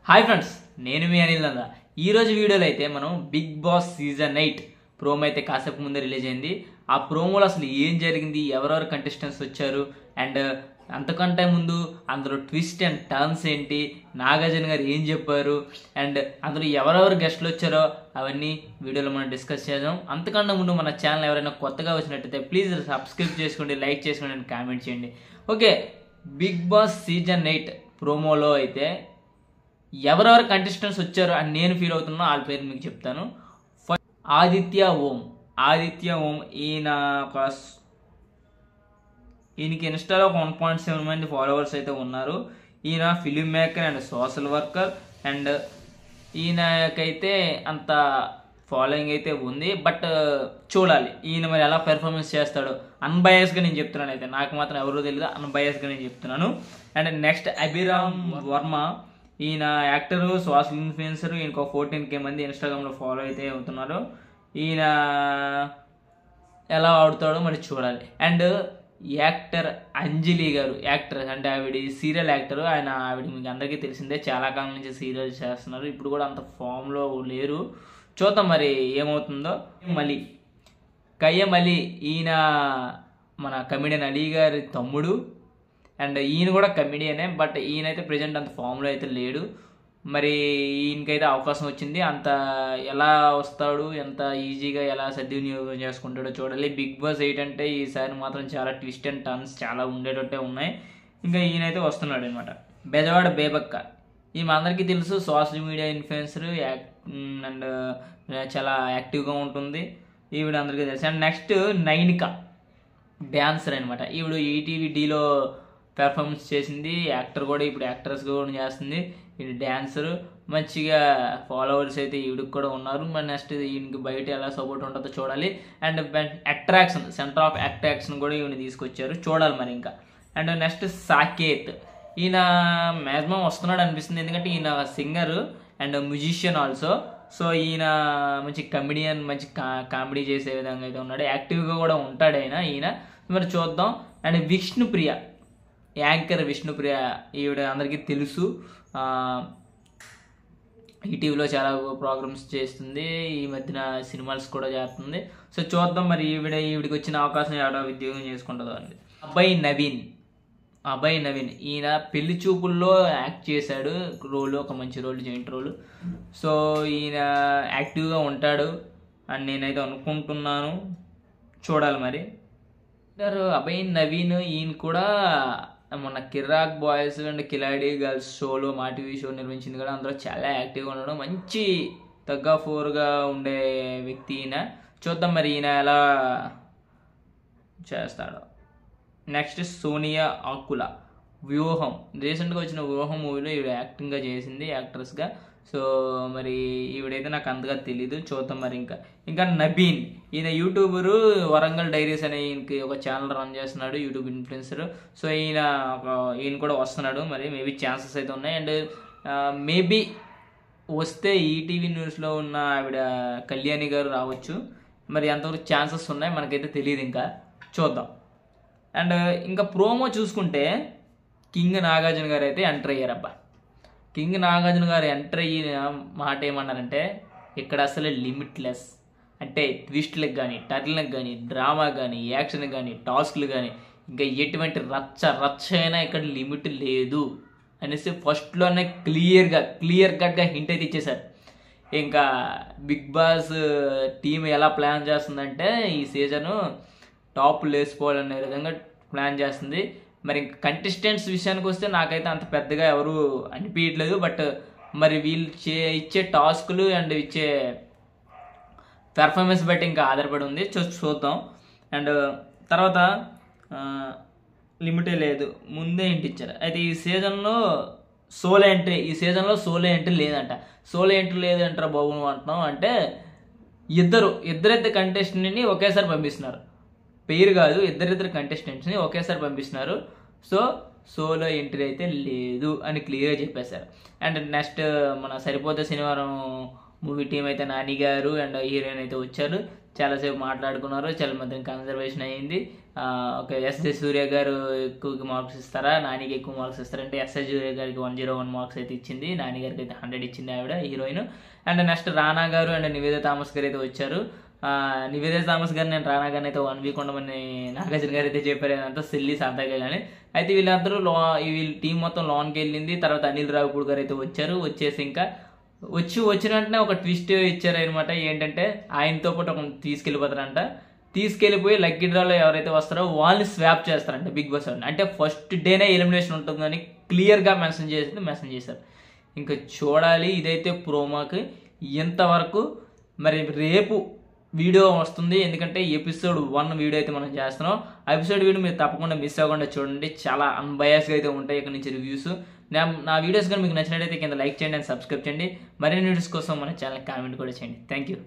Hi friends, నేను మీ అనిల్ నంద. ఈరోజు వీడియోలో అయితే మనం బిగ్ బాస్ సీజన్ 8 ప్రోమో అయితే కాసేపు ముందే రిలీజ్ అయింది. ఆ ప్రోమోలో అసలు ఏం జరిగింది, ఎవరెవరు కంటెస్టెంట్స్ వచ్చారు, అండ్ అంతకంటే ముందు అందులో ట్విస్ట్ అండ్ టర్న్స్ ఏంటి, నాగార్జున గారు ఏం చెప్పారు, అండ్ అందులో ఎవరెవరు గెస్ట్లు వచ్చారో అవన్నీ వీడియోలో మనం డిస్కస్ చేద్దాం. అంతకన్నా ముందు మన ఛానల్ ఎవరైనా కొత్తగా వచ్చినట్టయితే ప్లీజ్ సబ్స్క్రైబ్ చేసుకోండి, లైక్ చేసుకోండి అండ్ కామెంట్ చేయండి. ఓకే, బిగ్ బాస్ సీజన్ 8 ప్రోమోలో అయితే ఎవరెవరు కంటెస్టెంట్స్ వచ్చారు అని నేను ఫీల్ అవుతున్నా వాళ్ళ పేరు మీకు చెప్తాను. ఆదిత్య ఓం ఈయనకి ఇన్స్టాలో 1.7 మంది ఫాలోవర్స్ అయితే ఉన్నారు. ఈయన film maker and social worker, and ఈయనకైతే అంత ఫాలోయింగ్ అయితే ఉంది. బట్ చూడాలి ఈయన మరి ఎలా పెర్ఫార్మెన్స్ చేస్తాడో. అన్బయాస్గా నేను చెప్తున్నాను, అయితే నాకు మాత్రం ఎవరో తెలియదు, అన్బయాస్గా నేను చెప్తున్నాను. అండ్ నెక్స్ట్ అభిరామ్ వర్మ, ఈయన యాక్టరు, సోషల్ ఇన్ఫ్లుయెన్సర్. ఈయనకు 14K మంది ఇన్స్టాగ్రామ్లో ఫాలో అయితే అవుతున్నారు. ఈయన ఎలా ఆడుతాడో మరి చూడాలి. అండ్ యాక్టర్ అంజలి గారు, యాక్టర్ అంటే ఆవిడ సీరియల్ యాక్టర్. ఆవిడ మీకు అందరికీ తెలిసిందే, చాలా కాలం నుంచి సీరియల్ చేస్తున్నారు. ఇప్పుడు కూడా అంత ఫామ్లో లేరు, చూద్దాం మరి ఏమవుతుందో. కయ్యం అలీ, ఈయన మన కమెడియన్ అలీ గారి తమ్ముడు. అండ్ ఈయన కూడా కమెడియనే, బట్ ఈయనైతే ప్రజెంట్ అంత ఫామ్లో అయితే లేడు. మరి ఈయనకైతే అవకాశం వచ్చింది. అంత ఎలా వస్తాడు, ఎంత ఈజీగా ఎలా సద్వినియోగం చేసుకుంటాడో చూడాలి. బిగ్ బాస్ 8 అంటే ఈసారి మాత్రం చాలా ట్విస్ట్ అండ్ టర్న్స్ చాలా ఉండేటట్టే ఉన్నాయి. ఇంకా ఈయనైతే వస్తున్నాడు అనమాట. బెజవాడ బేబక్క, ఈమె అందరికీ తెలుసు, సోషల్ మీడియా ఇన్ఫ్లుయెన్సర్ అండ్ చాలా యాక్టివ్గా ఉంటుంది. ఈవిడ అందరికీ తెలుసు. అండ్ నెక్స్ట్ నైనిక, డ్యాన్సర్ అనమాట. ఈవిడ ఈటీవీలో పెర్ఫార్మెన్స్ చేసింది, యాక్టర్ కూడా, ఇప్పుడు యాక్ట్రెస్ కూడా చేస్తుంది. ఈవిడ డ్యాన్సరు, మంచిగా ఫాలోవర్స్ అయితే ఈవిడికి కూడా ఉన్నారు. మరి నెక్స్ట్ ఈయనకి బయట ఎలా సపోర్ట్ ఉంటుందో చూడాలి. And attraction, centre of attraction కూడా ఈయన తీసుకొచ్చారు, చూడాలి మరి ఇంకా. అండ్ నెక్స్ట్ సాకేత్, ఈయన మ్యాక్సిమం వస్తున్నాడు అనిపిస్తుంది, ఎందుకంటే ఈయన singer and musician also. So ఈయన మంచి కమెడియన్, మంచి కామెడీ చేసే విధంగా అయితే ఉన్నాడు, యాక్టివ్గా కూడా ఉంటాడు ఈయన మరి చూద్దాం. అండ్ విష్ణుప్రియ, యాంకర్ విష్ణుప్రియ, ఈవిడ అందరికీ తెలుసు, ఈటీవీలో చాలా ప్రోగ్రామ్స్ చేస్తుంది, ఈ మధ్యన సినిమాస్ కూడా చేస్తుంది. సో చూద్దాం మరి ఈవిడికి వచ్చిన అవకాశం ఎవడో ఉద్యోగం చేసుకుంటుందో అండి. అభయ్ నవీన్, ఈయన పెళ్లి చూపుల్లో యాక్ట్ చేశాడు రోల్, ఒక మంచి రోల్, జెయింట్ రోల్. సో ఈయన యాక్టివ్గా ఉంటాడు అని నేనైతే అనుకుంటున్నాను, చూడాలి మరి. అభయ్ నవీన్, ఈయన కూడా మొన్న కిర్రాక్ బాయ్స్ అండ్ కిలాడి గర్ల్స్ షోలో, మా టీవీ షో నిర్వహించింది కూడా, అందులో చాలా యాక్టివ్గా ఉండడం, మంచి తగ్గఫోర్గా ఉండే వ్యక్తి ఈయన. చూద్దాం మరి ఈయన ఎలా చేస్తాడో. నెక్స్ట్ సోనియా ఆకుల, వ్యూహం, రీసెంట్గా వచ్చిన వ్యూహం మూవీలో ఈవిడ యాక్టింగ్గా చేసింది, యాక్ట్రెస్గా. సో మరి ఈవిడైతే నాకు అంతగా తెలీదు, చూద్దాం మరి. ఇంకా నబీన్, ఈయన యూట్యూబరు, వరంగల్ డైరీస్ అనే ఈయనకి ఒక ఛానల్ రన్ చేస్తున్నాడు, యూట్యూబ్ ఇన్ఫ్లుయెన్సర్. సో ఈయన కూడా వస్తున్నాడు, మరి మేబీ ఛాన్సెస్ అయితే ఉన్నాయి. అండ్ మేబీ వస్తే ఈటీవీ న్యూస్లో ఉన్న ఆవిడ కళ్యాణి గారు రావచ్చు, మరి అంతవరకు ఛాన్సెస్ ఉన్నాయి, మనకైతే తెలియదు, ఇంకా చూద్దాం. అండ్ ఇంకా ప్రోమో చూసుకుంటే కింగ్ నాగార్జున గారు అయితే ఎంటర్ అయ్యారబ్బా. కింగ్ నాగార్జున గారు ఎంటర్ అయిన మాట ఏమన్నారంటే, ఇక్కడ అసలు లిమిట్లెస్, అంటే ట్విస్ట్లకు కానీ, టర్న్లకు కానీ, డ్రామా కానీ, యాక్షన్ కానీ, టాస్క్లు కానీ, ఇంకా ఎటువంటి రచ్చ అయినా ఇక్కడ లిమిట్ లేదు అనేసి ఫస్ట్లోనే క్లియర్ కట్గా హింట్ అయితే ఇచ్చేశారు. ఇంకా బిగ్ బాస్ టీం ఎలా ప్లాన్ చేస్తుందంటే, ఈ సీజను టాప్ లేసిపోవాలనే విధంగా ప్లాన్ చేస్తుంది. మరి ఇంకా కంటెస్టెంట్స్ విషయానికి వస్తే నాకైతే అంత పెద్దగా ఎవరు అనిపించట్లేదు. బట్ మరి వీళ్ళు ఇచ్చే టాస్కులు అండ్ ఇచ్చే పెర్ఫార్మెన్స్ బట్టి ఇంకా ఆధారపడి ఉంది, చూద్దాం. అండ్ తర్వాత లిమిటే లేదు, ముందే ఇంటి ఇచ్చారు. అయితే ఈ సీజన్లో సోలో ఎంట్రీ లేదంట. సోలో ఎంట్రీ లేదంటారా బాబు నువ్వు అంటున్నావు అంటే, ఇద్దరైతే కంటెస్టెంట్ని ఒకేసారి పంపిస్తున్నారు, పేరు కాదు, ఇద్దరిద్దరు కంటెస్టెంట్స్ని ఒకేసారి పంపిస్తున్నారు. సో సోలో ఎంట్రీ అయితే లేదు అని క్లియర్గా చెప్పేశారు. అండ్ నెక్స్ట్ మన సరిపోతే శనివారం మూవీ టీం అయితే నాని గారు అండ్ హీరోయిన్ అయితే వచ్చారు, చాలాసేపు మాట్లాడుకున్నారు, చాలా మంది కన్సర్వేషన్ అయ్యింది. ఒక ఎస్జే సూర్య గారు ఎక్కువ మార్క్స్ ఇస్తారా, నానికి ఎక్కువ మార్క్స్ ఇస్తారంటే ఎస్ఎస్ సూర్య గారికి 101 మార్క్స్ అయితే ఇచ్చింది, నాని గారికి అయితే 100 ఇచ్చింది ఆవిడ హీరోయిన్. అండ్ నెక్స్ట్ రానా గారు అండ్ నివేద థామస్ గారు అయితే వచ్చారు. నివేద థామస్ గారు నేను రానా గారిని అయితే 1 వీక్ ఉండమని నాగార్జున గారు అయితే చెప్పారు, అంతా సిల్లీ సరదాగా. కానీ అయితే వీళ్ళందరూ వీళ్ళ టీం మొత్తం లోన్కి వెళ్ళింది. తర్వాత అనిల్ రావిపూడి గారు అయితే వచ్చారు. వచ్చేసి ఇంకా వచ్చిన వెంటనే ఒక ట్విస్ట్ ఇచ్చారు అనమాట. ఏంటంటే ఆయనతో పాటు ఒక తీసుకెళ్ళిపోతారంట. తీసుకెళ్ళిపోయి లక్కీ డ్రాలో ఎవరైతే వస్తారో వాళ్ళని స్వాప్ చేస్తారంట బిగ్ బాస్ వాళ్ళని. అంటే ఫస్ట్ డేనే ఎలిమినేషన్ ఉంటుందని క్లియర్గా మెన్షన్ చేశారు. ఇంకా చూడాలి. ఇదైతే ప్రోమోకి ఇంతవరకు. మరి రేపు వీడియో వస్తుంది, ఎందుకంటే ఎపిసోడ్ 1 వీడియో అయితే మనం చేస్తున్నాం. ఆ ఎపిసోడ్ వీడియో మీరు తప్పకుండా మిస్ అవ్వకుండా చూడండి. చాలా అన్బయాస్గా అయితే ఉంటాయి ఇక్కడ నుంచి రివ్యూస్. నా వీడియోస్ కానీ మీకు నచ్చినట్టయితే కింద లైక్ చేయండి అండ్ సబ్స్క్రైబ్ చేయండి. మరిన్ని వీడియోస్ కోసం మన ఛానల్ కామెంట్ కూడా చేయండి. Thank you.